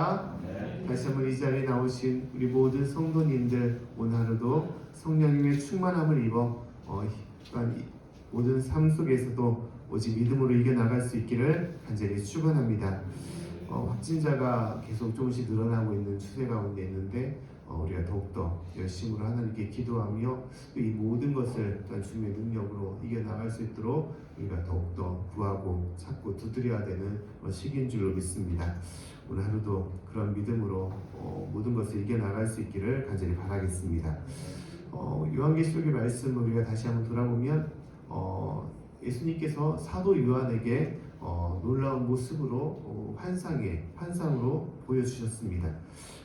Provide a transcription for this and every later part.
안녕하십니까? 다시 한번 이 자리에 나오신 우리 모든 성도님들, 오늘 하루도 성령님의 충만함을 입어 또한 모든 삶 속에서도 오직 믿음으로 이겨나갈 수 있기를 간절히 축원합니다. 확진자가 계속 조금씩 늘어나고 있는 추세 가운데 있는데 우리가 더욱더 열심으로 하나님께 기도하며 이 모든 것을 또한 주님의 능력으로 이겨나갈 수 있도록 우리가 더욱더 구하고 찾고 두드려야 되는 시기인 줄로 믿습니다. 오늘 하루도 그런 믿음으로 모든 것을 이겨나갈 수 있기를 간절히 바라겠습니다. 요한계시록의 말씀을 우리가 다시 한번 돌아보면 예수님께서 사도 요한에게 놀라운 모습으로 환상으로 보여주셨습니다.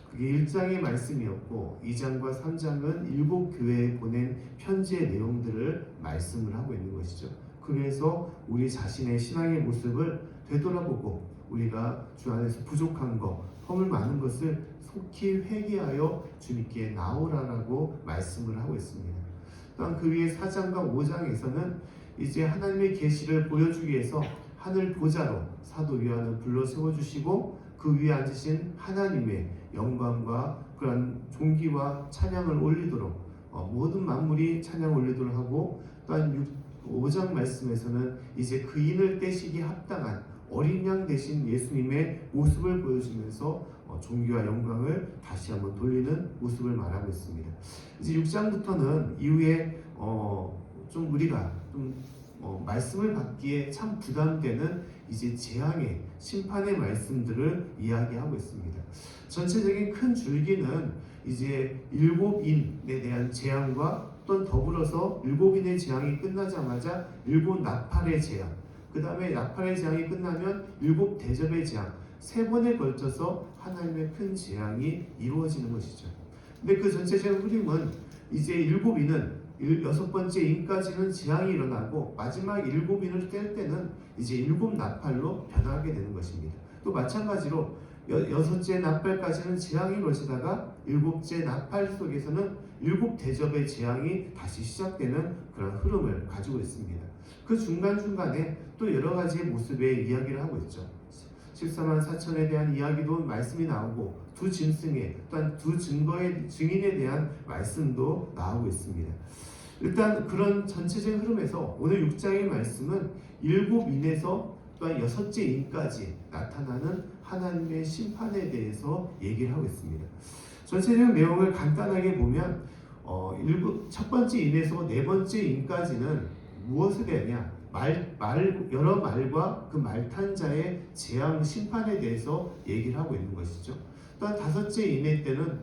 그게 1장의 말씀이었고 2장과 3장은 7교회에 보낸 편지의 내용들을 말씀을 하고 있는 것이죠. 그래서 우리 자신의 신앙의 모습을 되돌아보고 우리가 주 안에서 부족한 것, 허물 많은 것을 속히 회개하여 주님께 나오라라고 말씀을 하고 있습니다. 또한 그 위에 4장과 5장에서는 이제 하나님의 계시를 보여주기 위해서 하늘 보좌로 사도 요한을 불러 세워주시고 그 위에 앉으신 하나님의 영광과 그런 존귀와 찬양을 올리도록 모든 만물이 찬양을 올리도록 하고, 또한 5장 말씀에서는 이제 그인을 떼시기 합당한 어린 양 대신 예수님의 모습을 보여주면서 존귀와 영광을 다시 한번 돌리는 모습을 말하고 있습니다. 이제 6장부터는 이후에 좀 우리가 말씀을 받기에 참 부담되는 이제 재앙의 심판의 말씀들을 이야기하고 있습니다. 전체적인 큰 줄기는 이제 7인에 대한 재앙과 또 더불어서 7인의 재앙이 끝나자마자 7나팔의 재앙, 그 다음에 나팔의 재앙이 끝나면 7대접의 재앙, 3번에 걸쳐서 하나님의 큰 재앙이 이루어지는 것이죠. 근데 그 전체적인 흐름은 이제 7인은 6번째 인까지는 재앙이 일어나고 마지막 7인을 뗄 때는 이제 7나팔로 변하게 되는 것입니다. 또 마찬가지로 6째 나팔까지는 재앙이 이루어지다가 7째 나팔 속에서는 7대접의 재앙이 다시 시작되는 그런 흐름을 가지고 있습니다. 그 중간중간에 또 여러 가지의 모습의 이야기를 하고 있죠. 14만 4천에 대한 이야기도 말씀이 나오고 두 짐승에 또한 두 증인에 대한 말씀도 나오고 있습니다. 일단 그런 전체적인 흐름에서 오늘 6장의 말씀은 7인에서 또한 6째 인까지 나타나는 하나님의 심판에 대해서 얘기를 하고 있습니다. 전체적인 내용을 간단하게 보면 첫 번째 인에서 4번째 인까지는 무엇에 대하냐? 여러 말과 그 말탄자의 재앙 심판에 대해서 얘기를 하고 있는 것이죠. 또한 5째 인의 때는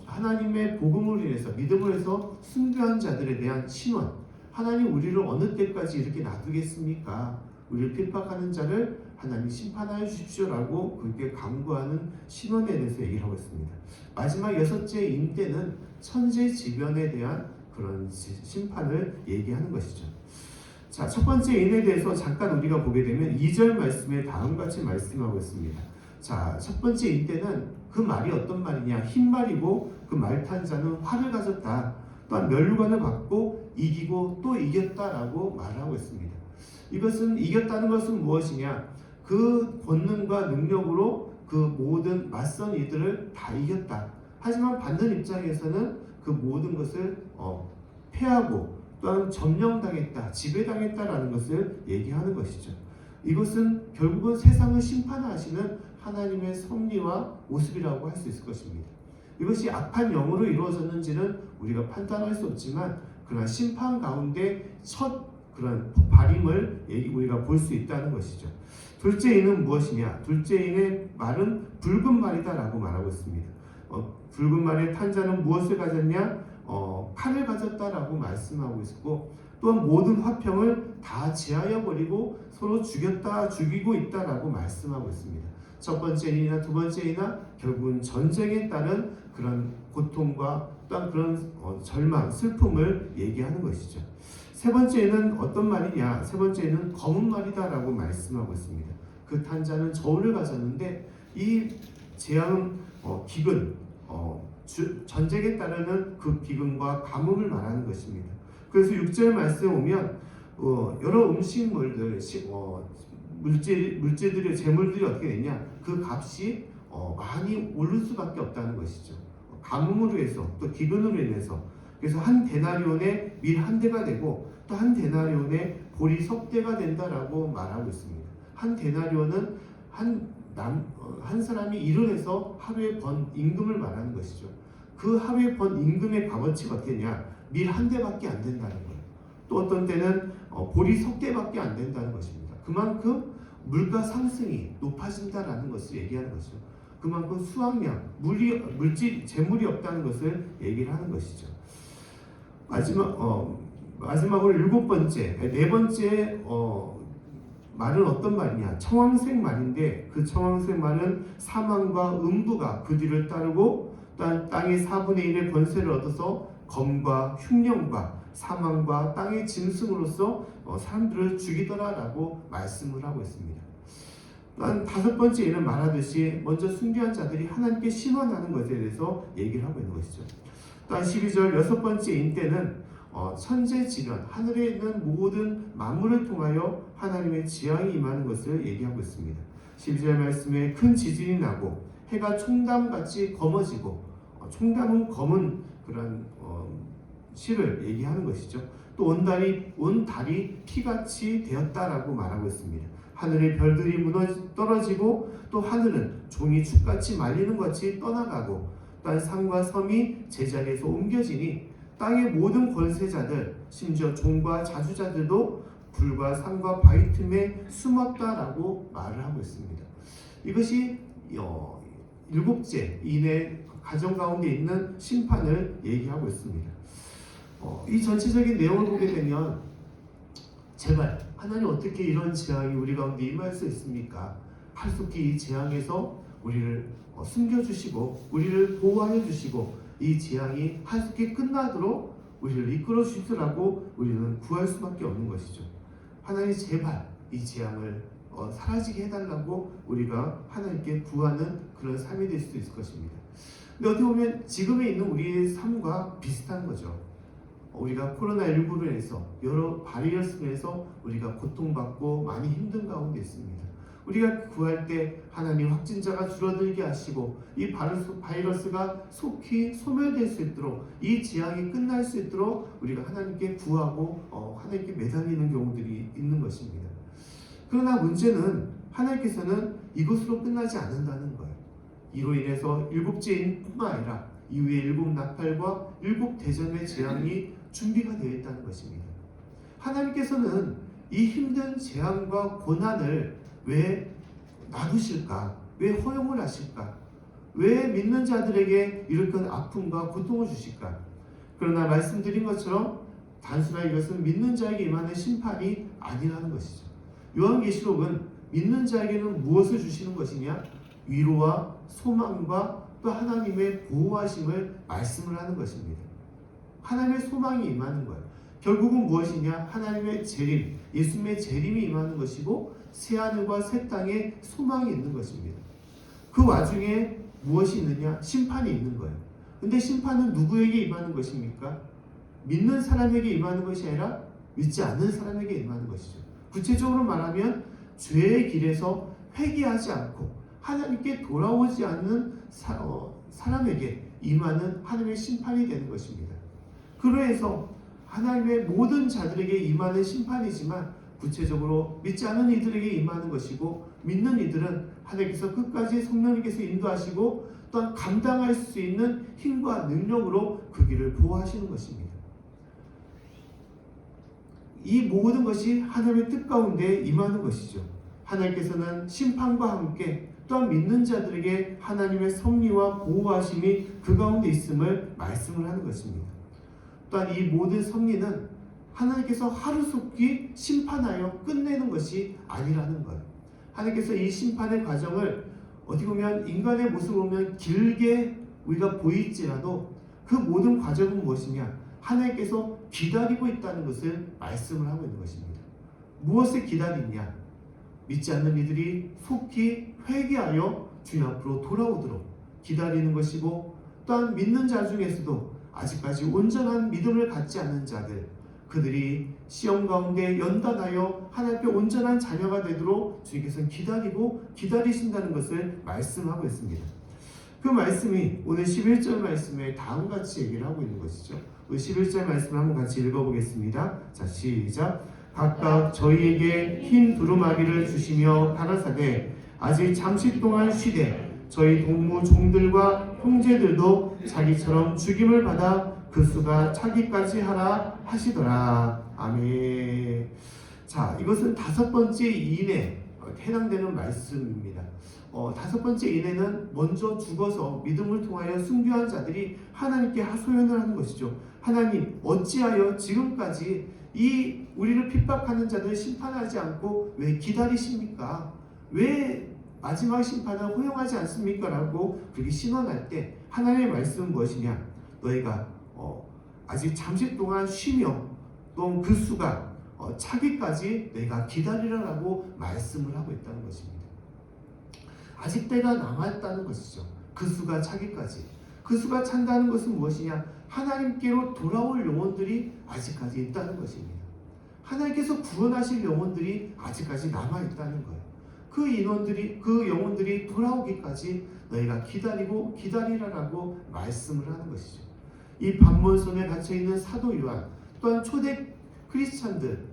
하나님의 복음을 인해서 믿음을 해서 순교한 자들에 대한 신원, 하나님 우리를 어느 때까지 이렇게 놔두겠습니까? 우리를 핍박하는 자를 하나님 심판하여 주십시오라고 그렇게 강구하는 신원에 대해서 얘기를 하고 있습니다. 마지막 6째 인 때는 천재지변에 대한 그런 심판을 얘기하는 것이죠. 자, 첫 번째 인에 대해서 잠깐 우리가 보게 되면 2절 말씀에 다음같이 말씀하고 있습니다. 자, 첫 번째 인 때는 그 말이 어떤 말이냐? 흰 말이고 그 말탄 자는 활을 가졌다. 또한 면류관을 받고 이기고 또 이겼다라고 말하고 있습니다. 이것은 이겼다는 것은 무엇이냐? 그 권능과 능력으로 그 모든 맞선 이들을 다 이겼다. 하지만 받는 입장에서는 그 모든 것을 패하고 또한 점령당했다, 지배당했다라는 것을 얘기하는 것이죠. 이것은 결국은 세상을 심판하시는 하나님의 섭리와 모습이라고 할 수 있을 것입니다. 이것이 악한 영으로 이루어졌는지는 우리가 판단할 수 없지만 그러나 심판 가운데 첫 그런 발임을 우리가 볼 수 있다는 것이죠. 둘째 인은 무엇이냐? 둘째 인의 말은 붉은 말이다라고 말하고 있습니다. 붉은 말의 탄자는 무엇을 가졌냐? 칼을 가졌다라고 말씀하고 있고, 또한 모든 화평을 다 제하여 버리고 서로 죽이고 있다라고 말씀하고 있습니다. 첫 번째 인이나 두 번째 인이나 결국은 전쟁에 따른 그런 고통과 또한 그런 절망, 슬픔을 얘기하는 것이죠. 세 번째는 어떤 말이냐? 세 번째는 검은 말이다라고 말씀하고 있습니다. 그 탄자는 저울을 가졌는데 이 재앙은 기근, 전쟁에 따르는 그 기근과 가뭄을 말하는 것입니다. 그래서 6절 말씀 오면 여러 음식물들, 물질들이 재물들이 어떻게 되냐? 그 값이 많이 오를 수밖에 없다는 것이죠. 가뭄으로 해서 또 기근으로 인해서. 그래서 한 데나리온에 밀 한 대가 되고 또 한 데나리온에 보리 석 대가 된다라고 말하고 있습니다. 한 데나리온은 한 사람이 일을 해서 하루에 번 임금을 말하는 것이죠. 그 하루에 번 임금의 값어치가 어떻냐? 밀 한 대밖에 안 된다는 거예요. 또 어떤 때는 보리 석 대밖에 안 된다는 것입니다. 그만큼 물가 상승이 높아진다라는 것을 얘기하는 것이죠. 그만큼 수확량, 재물이 없다는 것을 얘기를 하는 것이죠. 마지막으로 네 번째 말은 어떤 말이냐? 청황색 말인데 그 청황색 말은 사망과 음부가 그 뒤를 따르고 땅의 4분의 1의 권세를 얻어서 검과 흉령과 사망과 땅의 짐승으로서 사람들을 죽이더라라고 말씀을 하고 있습니다. 또한 5번째에는 말하듯이 먼저 순교한 자들이 하나님께 신원하는 것에 대해서 얘기를 하고 있는 것이죠. 또한 12절 6번째 인때는 천재지변, 하늘에 있는 모든 만물을 통하여 하나님의 지향이 임하는 것을 얘기하고 있습니다. 12절 말씀에 큰 지진이 나고 해가 총담같이 검어지고, 총담은 검은 그런 실을 얘기하는 것이죠. 또 온 달이 피같이 되었다라고 말하고 있습니다. 하늘의 별들이 떨어지고 또 하늘은 종이 축같이 말리는 것 같이 떠나가고 또한 산과 섬이 제자리에서 옮겨지니 땅의 모든 권세자들 심지어 종과 자주자들도 불과 산과 바위 틈에 숨었다라고 말을 하고 있습니다. 이것이 7째 인의 가정 가운데 있는 심판을 얘기하고 있습니다. 이 전체적인 내용을 보게 되면 제발 하나님 어떻게 이런 재앙이 우리 가운데 임할 수 있습니까? 하루속히 이 재앙에서 우리를 숨겨주시고 우리를 보호하여 주시고 이 재앙이 하루속히 끝나도록 우리를 이끌어 주시라고 우리는 구할 수밖에 없는 것이죠. 하나님 제발 이 재앙을 사라지게 해달라고 우리가 하나님께 구하는 그런 삶이 될 수도 있을 것입니다. 근데 어떻게 보면 지금에 있는 우리의 삶과 비슷한 거죠. 우리가 코로나19로 인해서 여러 바이러스로 인해서 우리가 고통받고 많이 힘든 가운데 있습니다. 우리가 구할 때 하나님 확진자가 줄어들게 하시고 이 바이러스가 속히 소멸될 수 있도록 이 재앙이 끝날 수 있도록 우리가 하나님께 구하고 하나님께 매달리는 경우들이 있는 것입니다. 그러나 문제는 하나님께서는 이것으로 끝나지 않는다는 거예요. 이로 인해서 7째 뿐만 아니라 이후에 7 나팔과 7 대전의 재앙이 준비가 되어 있다는 것입니다. 하나님께서는 이 힘든 재앙과 고난을 왜 놔두실까? 왜 허용을 하실까? 왜 믿는 자들에게 이렇게 아픔과 고통을 주실까? 그러나 말씀드린 것처럼 단순하게 이것은 믿는 자에게 임하는 심판이 아니라는 것이죠. 요한계시록은 믿는 자에게는 무엇을 주시는 것이냐? 위로와 소망과 또 하나님의 보호하심을 말씀을 하는 것입니다. 하나님의 소망이 임하는 거예요. 결국은 무엇이냐? 하나님의 재림, 예수님의 재림이 임하는 것이고 새하늘과 새 땅에 소망이 있는 것입니다. 그 와중에 무엇이 있느냐? 심판이 있는 거예요. 근데 심판은 누구에게 임하는 것입니까? 믿는 사람에게 임하는 것이 아니라 믿지 않는 사람에게 임하는 것이죠. 구체적으로 말하면 죄의 길에서 회개하지 않고 하나님께 돌아오지 않는 사람에게 임하는 하나님의 심판이 되는 것입니다. 그러해서 하나님의 모든 자들에게 임하는 심판이지만 구체적으로 믿지 않는 이들에게 임하는 것이고 믿는 이들은 하나님께서 끝까지 성령님께서 인도하시고 또한 감당할 수 있는 힘과 능력으로 그 길을 보호하시는 것입니다. 이 모든 것이 하나님의 뜻 가운데 임하는 것이죠. 하나님께서는 심판과 함께 또한 믿는 자들에게 하나님의 섭리와 보호하심이 그 가운데 있음을 말씀을 하는 것입니다. 또한 이 모든 섭리는 하나님께서 하루속히 심판하여 끝내는 것이 아니라는 것. 하나님께서 이 심판의 과정을 어떻게 보면 인간의 모습을 보면 길게 우리가 보일지라도 그 모든 과정은 무엇이냐? 하나님께서 기다리고 있다는 것을 말씀을 하고 있는 것입니다. 무엇을 기다리냐? 믿지 않는 이들이 속히 회개하여 주님 앞으로 돌아오도록 기다리는 것이고 또한 믿는 자 중에서도 아직까지 온전한 믿음을 갖지 않는 자들 그들이 시험 가운데 연단하여 하나님 앞에 온전한 자녀가 되도록 주님께서는 기다리고 기다리신다는 것을 말씀하고 있습니다. 그 말씀이 오늘 11절 말씀에 다음같이 얘기를 하고 있는 것이죠. 11절 말씀을 한번 같이 읽어보겠습니다. 자, 시작. 각각 저희에게 흰 두루마기를 주시며 가라사대 아직 잠시 동안 쉬되 저희 동무 종들과 형제들도 자기처럼 죽임을 받아 그 수가 차기까지 하라 하시더라. 아멘. 자, 이것은 다섯 번째 인에 해당되는 말씀입니다. 다섯 번째 인에는 먼저 죽어서 믿음을 통하여 순교한 자들이 하나님께 하소연을 하는 것이죠. 하나님, 어찌하여 지금까지 이 우리를 핍박하는 자들을 심판하지 않고 왜 기다리십니까? 왜 마지막 심판을 허용하지 않습니까? 라고 그렇게 신원할 때 하나님의 말씀은 무엇이냐? 너희가 아직 잠시 동안 쉬며 또 그 수가 차기까지 너희가 기다리라라고 말씀을 하고 있다는 것입니다. 아직 때가 남아있다는 것이죠. 그 수가 차기까지. 그 수가 찬다는 것은 무엇이냐? 하나님께로 돌아올 영혼들이 아직까지 있다는 것입니다. 하나님께서 구원하실 영혼들이 아직까지 남아있다는 거예요. 그 영혼들이 돌아오기까지 너희가 기다리고 기다리라라고 말씀을 하는 것이죠. 이 반몬손에 갇혀있는 사도 요한, 또한 초대 크리스찬들,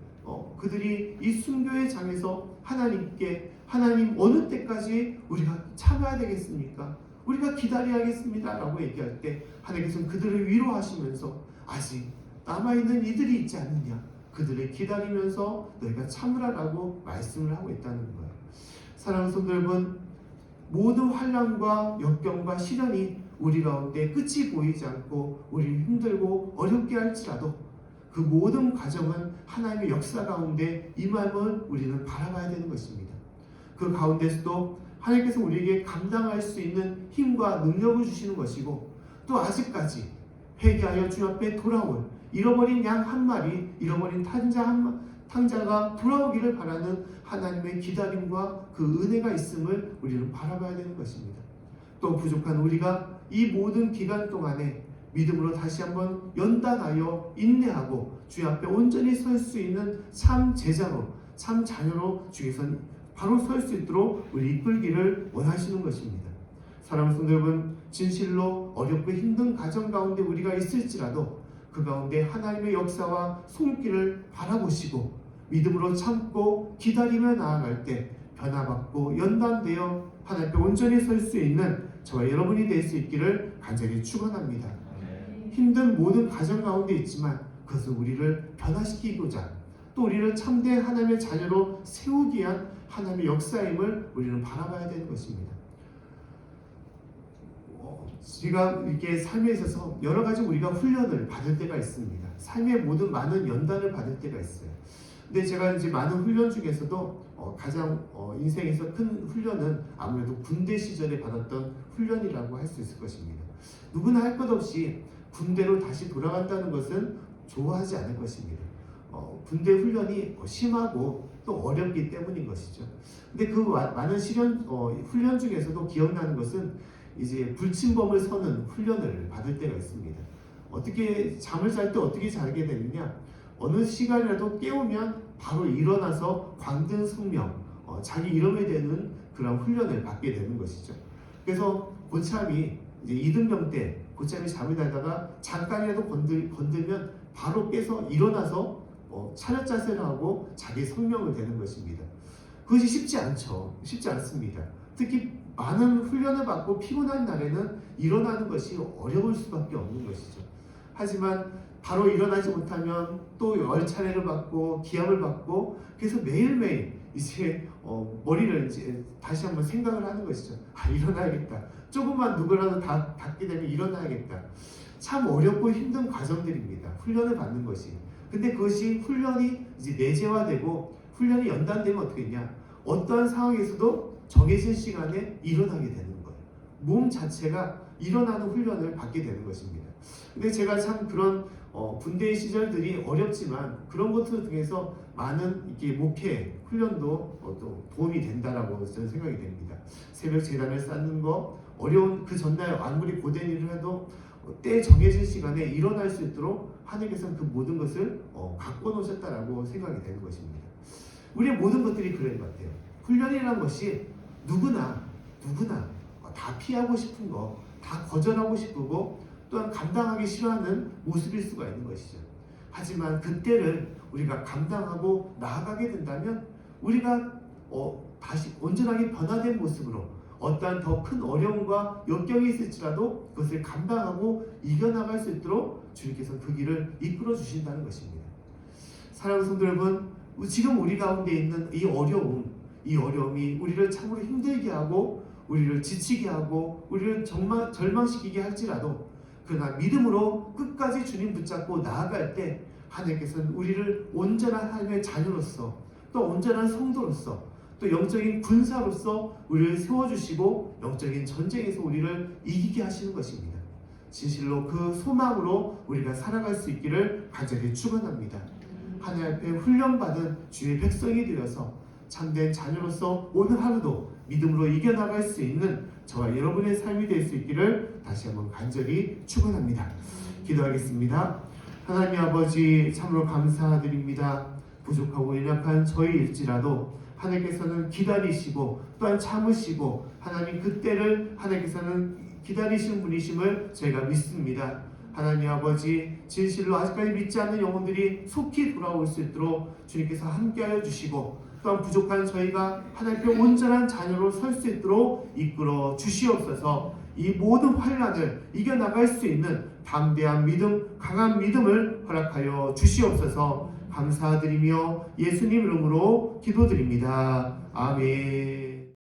그들이 이 순교의 장에서 하나님 어느 때까지 우리가 참아야 되겠습니까? 우리가 기다려야겠습니다 라고 얘기할 때 하나님께서는 그들을 위로하시면서 아직 남아있는 이들이 있지 않느냐, 그들을 기다리면서 너희가 참으라라고 말씀을 하고 있다는 거예요. 사랑하는 성도 여러분, 모든 환난과 역경과 시련이 우리 가운데 끝이 보이지 않고 우리를 힘들고 어렵게 할지라도 그 모든 과정은 하나님의 역사 가운데 임함을 우리는 바라봐야 되는 것입니다. 그 가운데서도 하나님께서 우리에게 감당할 수 있는 힘과 능력을 주시는 것이고, 또 아직까지 회개하여 주 앞에 돌아올 잃어버린 양 한 마리, 잃어버린 탕자가 돌아오기를 바라는 하나님의 기다림과 그 은혜가 있음을 우리는 바라봐야 되는 것입니다. 또 부족한 우리가 이 모든 기간 동안에 믿음으로 다시 한번 연단하여 인내하고 주 앞에 온전히 설 수 있는 참 제자로, 참 자녀로 주께서는 바로 설 수 있도록 우리 이끌기를 원하시는 것입니다. 사랑하는 성도 여러분, 진실로 어렵고 힘든 가정 가운데 우리가 있을지라도 그 가운데 하나님의 역사와 손길을 바라보시고 믿음으로 참고 기다리며 나아갈 때 변화받고 연단되어 하나님 앞에 온전히 설 수 있는 저와 여러분이 될 수 있기를 간절히 축원합니다. 힘든 모든 가정 가운데 있지만 그것을 우리를 변화시키고자 또 우리를 참된 하나님의 자녀로 세우기 위한 하나님의 역사임을 우리는 바라봐야 되는 것입니다. 우리가 이렇게 삶에 있어서 여러 가지 우리가 훈련을 받을 때가 있습니다. 삶의 모든 많은 연단을 받을 때가 있어요. 근데 제가 이제 많은 훈련 중에서도 가장 인생에서 큰 훈련은 아무래도 군대 시절에 받았던 훈련이라고 할 수 있을 것입니다. 누구나 할 것 없이 군대로 다시 돌아간다는 것은 좋아하지 않을 것입니다. 군대 훈련이 심하고 또 어렵기 때문인 것이죠. 근데 그 많은 훈련 중에서도 기억나는 것은 이제 불침범을 서는 훈련을 받을 때가 있습니다. 어떻게 잠을 잘 때 어떻게 자게 되느냐? 어느 시간이라도 깨우면 바로 일어나서 광든 성명, 자기 이름에 대는 그런 훈련을 받게 되는 것이죠. 그래서 고참이 이제 이등병 때 고참이 잠이 자다가 잠깐이라도 건들면 바로 깨서 일어나서 차렷 자세를 하고 자기 성명을 대는 것입니다. 그것이 쉽지 않습니다. 특히 많은 훈련을 받고 피곤한 날에는 일어나는 것이 어려울 수밖에 없는 것이죠. 하지만 바로 일어나지 못하면 또 열 차례를 받고 기합을 받고, 그래서 매일매일 이제 머리를 이제 다시 한번 생각을 하는 것이죠. 일어나야겠다. 조금만 누구라도 닿게 되면 일어나야겠다. 참 어렵고 힘든 과정들입니다. 훈련을 받는 것이. 근데 그것이 훈련이 이제 내재화되고 훈련이 연단되면 어떻게 했냐? 어떠한 상황에서도 정해진 시간에 일어나게 되는 거예요. 몸 자체가 일어나는 훈련을 받게 되는 것입니다. 근데 제가 참 그런 군대 시절들이 어렵지만 그런 것들 중에서 많은 이렇게 목회 훈련도 또 도움이 된다라고 저는 생각이 됩니다. 새벽 제단을 쌓는 거, 어려운 그 전날 아무리 고된 일을 해도 때 정해진 시간에 일어날 수 있도록 하나님께서는 그 모든 것을 갖고 놓으셨다라고 생각이 되는 것입니다. 우리의 모든 것들이 그런 것 같아요. 훈련이라는 것이 누구나 다 피하고 싶은 거, 다 거절하고 싶고 또한 감당하기 싫어하는 모습일 수가 있는 것이죠. 하지만 그때를 우리가 감당하고 나아가게 된다면 우리가 다시 온전하게 변화된 모습으로 어떠한 더 큰 어려움과 역경이 있을지라도 그것을 감당하고 이겨나갈 수 있도록 주님께서 그 길을 이끌어 주신다는 것입니다. 사랑하는 성도 여러분, 지금 우리 가운데 있는 이 어려움이 우리를 참으로 힘들게 하고 우리를 지치게 하고 우리를 정말 절망시키게 할지라도 그러나 믿음으로 끝까지 주님 붙잡고 나아갈 때 하나님께서는 우리를 온전한 하나님의 자녀로서 또 온전한 성도로서 또 영적인 군사로서 우리를 세워주시고 영적인 전쟁에서 우리를 이기게 하시는 것입니다. 진실로 그 소망으로 우리가 살아갈 수 있기를 간절히 축원합니다. 하나님 앞에 훈련받은 주의 백성이 되어서 참된 자녀로서 오늘 하루도 믿음으로 이겨나갈 수 있는 저와 여러분의 삶이 될 수 있기를 다시 한번 간절히 축원합니다. 기도하겠습니다. 하나님 아버지 참으로 감사드립니다. 부족하고 연약한 저희일지라도 하나님께서는 기다리시고 또한 참으시고 하나님 그때를 하나님께서는 기다리시는 분이심을 저희가 믿습니다. 하나님 아버지 진실로 아직까지 믿지 않는 영혼들이 속히 돌아올 수 있도록 주님께서 함께하여 주시고 또한 부족한 저희가 하나님께 온전한 자녀로 설 수 있도록 이끌어 주시옵소서. 이 모든 환난을 이겨나갈 수 있는 담대한 믿음, 강한 믿음을 허락하여 주시옵소서. 감사드리며 예수님 이름으로 기도드립니다. 아멘.